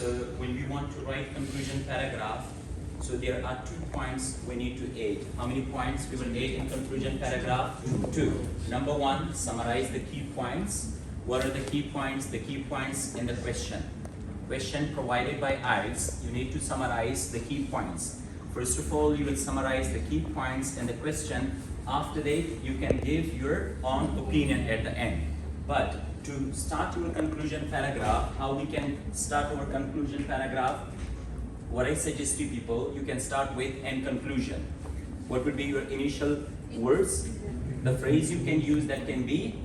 So when we want to write conclusion paragraph, so there are 2 points we need to add. How many points we will add in conclusion paragraph? 2. Number 1, summarize the key points. What are the key points? The key points in the question. Question provided by IELTS, you need to summarize the key points. First of all, you will summarize the key points in the question. After that, you can give your own opinion at the end. But to start your conclusion paragraph, how we can start our conclusion paragraph? What I suggest to people, you can start with end conclusion. What would be your initial words? The phrase you can use that can be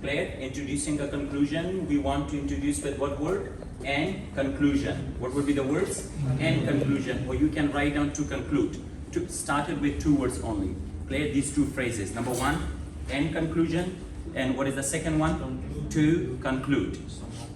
clear. Introducing a conclusion, we want to introduce with what word? And conclusion. What would be the words? And conclusion. Or you can write down to conclude. To started with 2 words only. Clear these 2 phrases. Number 1, and conclusion. And what is the second one? To conclude.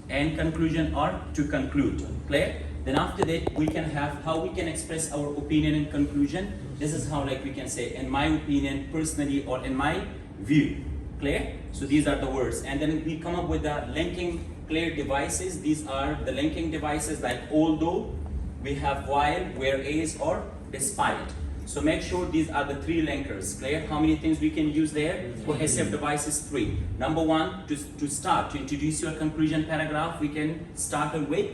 And conclusion or to conclude. Clear? Then after that, we can have how we can express our opinion in conclusion. This is how like we can say, in my opinion, personally, or in my view. Clear? So these are the words. And then we come up with the linking clear devices. These are the linking devices like although, we have while, whereas, or despite. So make sure these are the 3 linkers. Clear? How many things we can use there? Cohesive devices 3. Number 1, to start, to introduce your conclusion paragraph, we can start with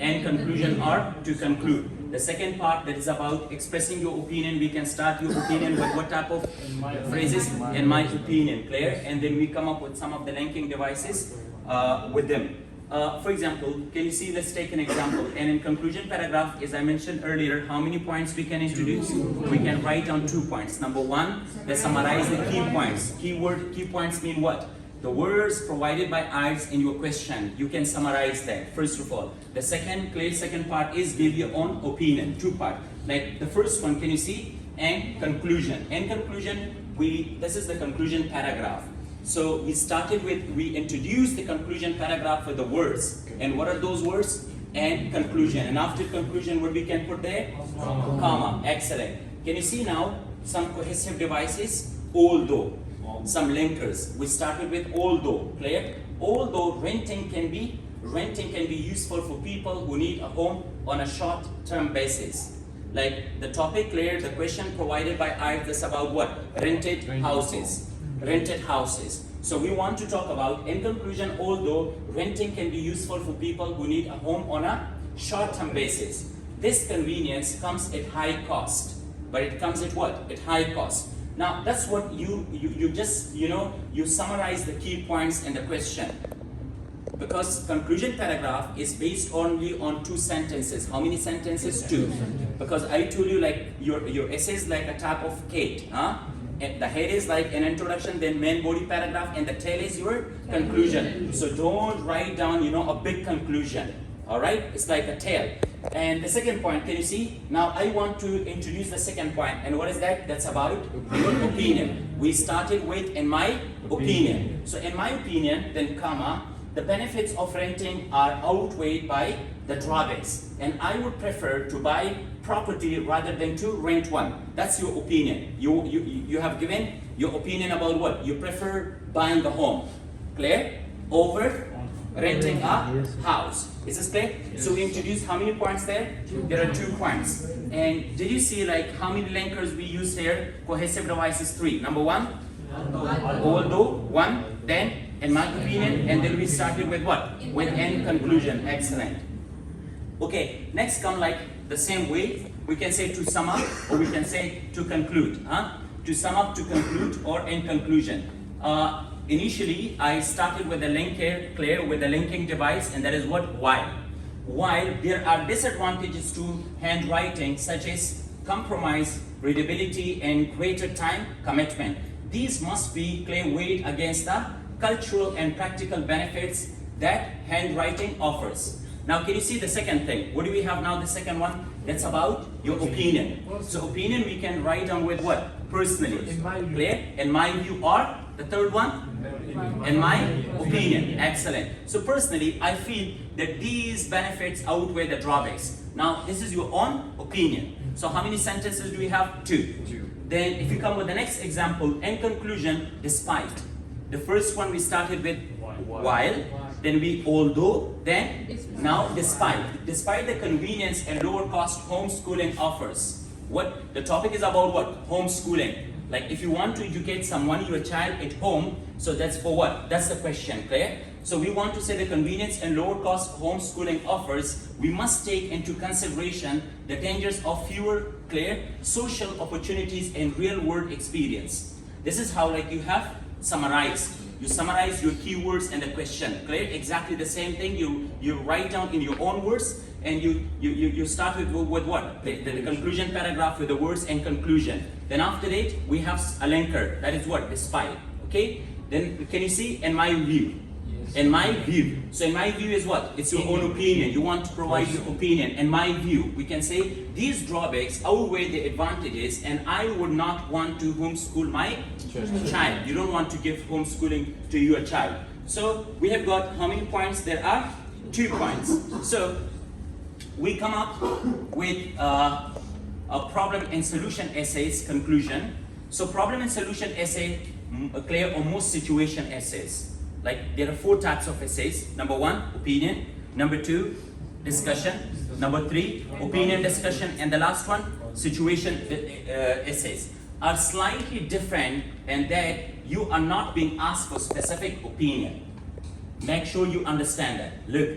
and conclusion or to conclude. The second part that is about expressing your opinion, we can start your opinion with what type of phrases? In my opinion. Clear? And then we come up with some of the linking devices with them. For example, can you see, let's take an example. And in conclusion paragraph, as I mentioned earlier, how many points we can introduce? We can write down 2 points. Number 1, let's summarize the key points. Key points mean what? The words provided by IELTS in your question. You can summarize that, first of all. The second part is give your own opinion. 2 parts. Like the first one, can you see? And conclusion. And conclusion, this is the conclusion paragraph. So we introduced the conclusion paragraph with the words. And what are those words? And conclusion. And after conclusion, what we can put there? Comma. Excellent. Can you see now some cohesive devices? Although. Some linkers. We started with although. Clear? Although renting can be useful for people who need a home on a short-term basis. Like the topic, clear, the question provided by IELTS is about what? Rented houses. Rented houses. So we want to talk about, in conclusion, although renting can be useful for people who need a home on a short-term basis, this convenience comes at high cost. But it comes at what? At high cost. Now that's what you just, you summarize the key points in the question. Because conclusion paragraph is based only on 2 sentences. How many sentences? 2. Because I told you like your essay is like a type of cake. And the head is like an introduction, then main body paragraph, and the tail is your conclusion. So don't write down, a big conclusion. Alright? It's like a tail. And the second point, can you see? Now I want to introduce the second point. And what is that? That's about your opinion. We started with in my opinion. So in my opinion, then comma, the benefits of renting are outweighed by the drawbacks. And I would prefer to buy property rather than to rent one. That's your opinion. You have given your opinion about what? You prefer buying a home. Clear? Over renting a house. Is this clear? Yes. So we introduced how many points there? There are 2 points. And did you see like how many linkers we use here? Cohesive devices 3. Number 1, although, 1, then in my opinion, and then we started with what? With end conclusion. Excellent. Okay, next come like the same way. We can say to sum up, or we can say to conclude. To sum up, to conclude, or in conclusion. Initially, I started with the link here, clear, with the linking device, and that is what? While. While there are disadvantages to handwriting, such as compromise, readability, and greater time commitment. These must be clear weighed against the cultural and practical benefits that handwriting offers. Now, can you see the second thing? What do we have now, the second one? That's about your opinion. So opinion we can write down with what? Personally. Clear? In my view, or the third one? In my opinion. Excellent. So personally, I feel that these benefits outweigh the drawbacks. Now, this is your own opinion. So how many sentences do we have? 2. Then if you come with the next example, in conclusion, despite. The first one we started with while, then we although, then now despite the convenience and lower cost homeschooling offers. What the topic is about? What? Homeschooling. Like if you want to educate someone, your child at home, so that's for what? That's the question, clear? So we want to say the convenience and lower cost homeschooling offers, we must take into consideration the dangers of fewer, clear, social opportunities and real world experience. This is how like you have summarized. You summarize your keywords and the question, clear? Exactly the same thing you write down in your own words, and you start with what? The conclusion paragraph with the words and conclusion. Then after that, we have a linker, that is what? Despite, okay? Then can you see, in my view? Yes. In my view. So in my view is what? It's your own opinion. You want to provide your opinion. In my view, we can say these drawbacks outweigh the advantages, and I would not want to homeschool my child. You don't want to give homeschooling to your child. So we have got how many points there are? 2 points. So we come up with a problem and solution essays conclusion. So problem and solution essay, clear, or most situation essays. Like there are 4 types of essays. Number 1, opinion. Number 2, discussion. Number 3, opinion, discussion, and the last one, situation essays. Are slightly different in that you are not being asked for specific opinion. Make sure you understand that. Look,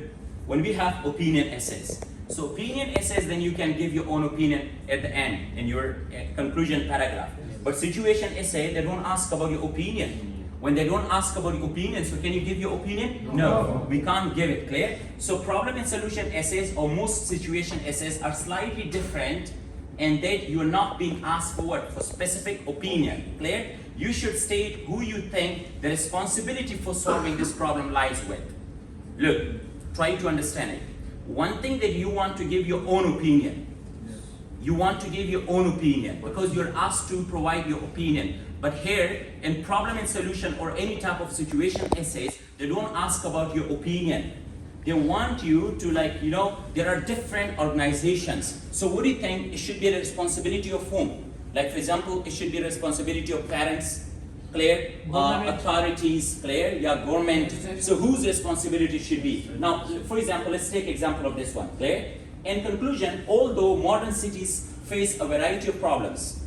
when we have opinion essays, so opinion essays, then you can give your own opinion at the end in your conclusion paragraph. But situation essay, they don't ask about your opinion. When they don't ask about your opinion, so can you give your opinion? No, we can't give it, clear? So problem and solution essays or most situation essays are slightly different in that you are not being asked for what? For specific opinion, clear? You should state who you think the responsibility for solving this problem lies with. Look, try to understand it. One thing that you want to give your own opinion. You want to give your own opinion because you're asked to provide your opinion. But here, in problem and solution or any type of situation essays, they don't ask about your opinion. They want you to there are different organizations. So what do you think it should be the responsibility of whom? Like for example, it should be the responsibility of parents, clear? Authorities, clear? Yeah, government. So whose responsibility should be? Now, for example, let's take example of this one, clear? In conclusion, although modern cities face a variety of problems,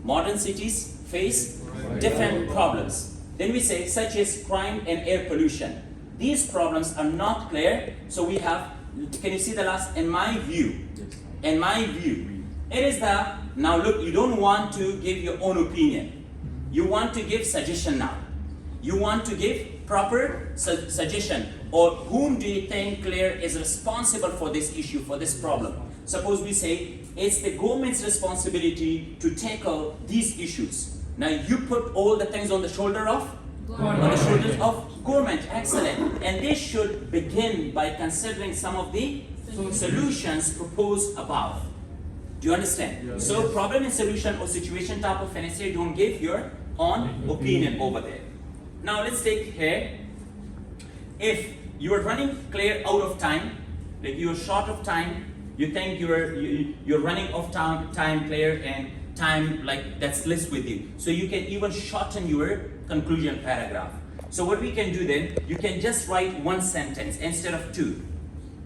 modern cities face different problems. Then we say such as crime and air pollution. These problems are not clear. So we have, can you see the last, in my view? In my view. It is the, now look, you don't want to give your own opinion. You want to give suggestion now. You want to give proper suggestion, or whom do you think, clear, is responsible for this issue, for this problem? Suppose we say it's the government's responsibility to tackle these issues. Now you put all the things on the shoulder of shoulders of government. Excellent. And they should begin by considering some of the solutions proposed above. Do you understand? Yeah. So problem and solution or situation type of an essay, don't give your own opinion over there. Now let's take here, if you are running clear out of time, like you're short of time, you think you're running off time clear, and time like that's less with you. So you can even shorten your conclusion paragraph. So what we can do then, you can just write 1 sentence instead of 2.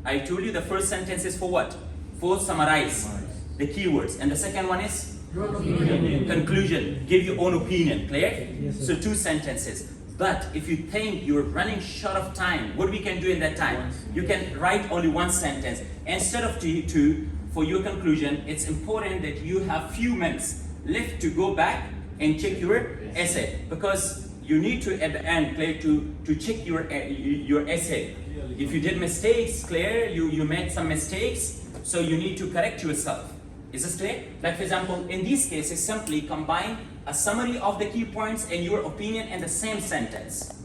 I told you the first sentence is for what? For summarize the keywords, and the second one is conclusion, give your own opinion, clear? Yes, so 2 sentences. But if you think you're running short of time, what we can do in that time? You can write only 1 sentence. Instead of 2, for your conclusion, it's important that you have few minutes left to go back and check your essay, because you need to at the end, clear, to check your essay. If you did mistakes, clear, you made some mistakes, so you need to correct yourself. Is this clear? Like for example, in these cases, simply combine a summary of the key points and your opinion in the same sentence.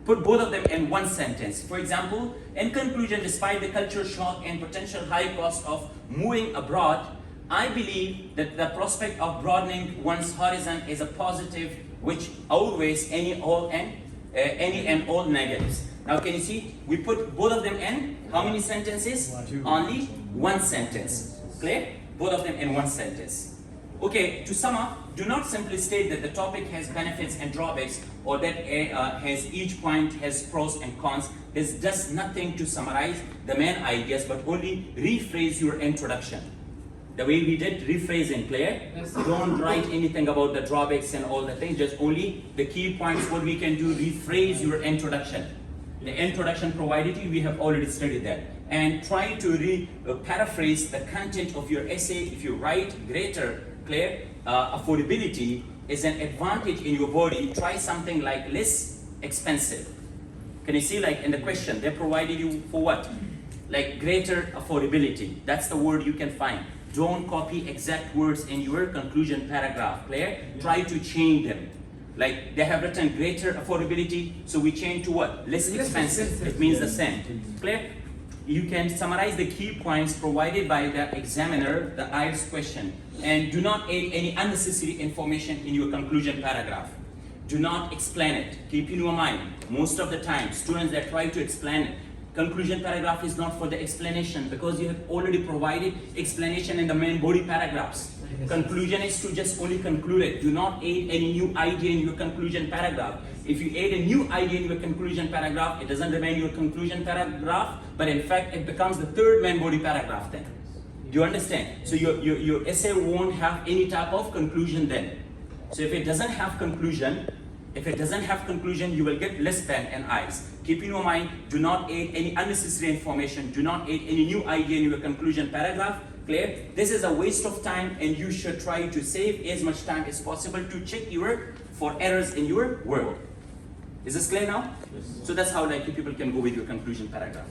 Put both of them in 1 sentence. For example, in conclusion, despite the cultural shock and potential high cost of moving abroad, I believe that the prospect of broadening one's horizon is a positive which outweighs any and all negatives. Now can you see, we put both of them in how many sentences? Only 1 sentence. Clear? Both of them in 1 sentence. Okay, to sum up, do not simply state that the topic has benefits and drawbacks or that has each point has pros and cons. This does nothing to summarize the main ideas, but only rephrase your introduction. The way we did rephrasing, clear? Yes. Don't write anything about the drawbacks and all the things, just only the key points. What we can do, rephrase your introduction. The introduction provided you, we have already studied that. And try to paraphrase the content of your essay. If you write greater, clear, affordability is an advantage in your body, try something like less expensive. Can you see, like in the question, they provided you for what? Like greater affordability. That's the word you can find. Don't copy exact words in your conclusion paragraph, clear? Try to change them. Like they have written greater affordability, so we change to what? Less expensive. It means the same. Clear? You can summarize the key points provided by the examiner, the IELTS question, and do not add any unnecessary information in your conclusion paragraph. Do not explain it. Keep in your mind, most of the time, students that try to explain it, conclusion paragraph is not for the explanation because you have already provided explanation in the main body paragraphs. Conclusion is to just only conclude it. Do not add any new idea in your conclusion paragraph. If you add a new idea in your conclusion paragraph, it doesn't remain your conclusion paragraph, but in fact it becomes the third main body paragraph then. Do you understand? So your essay won't have any type of conclusion then. So if it doesn't have conclusion, you will get less pen and eyes. Keep in your mind, do not add any unnecessary information. Do not add any new idea in your conclusion paragraph. Clear? This is a waste of time, and you should try to save as much time as possible to check for errors in your work. Is this clear now? Yes. So that's how like people can go with your conclusion paragraph.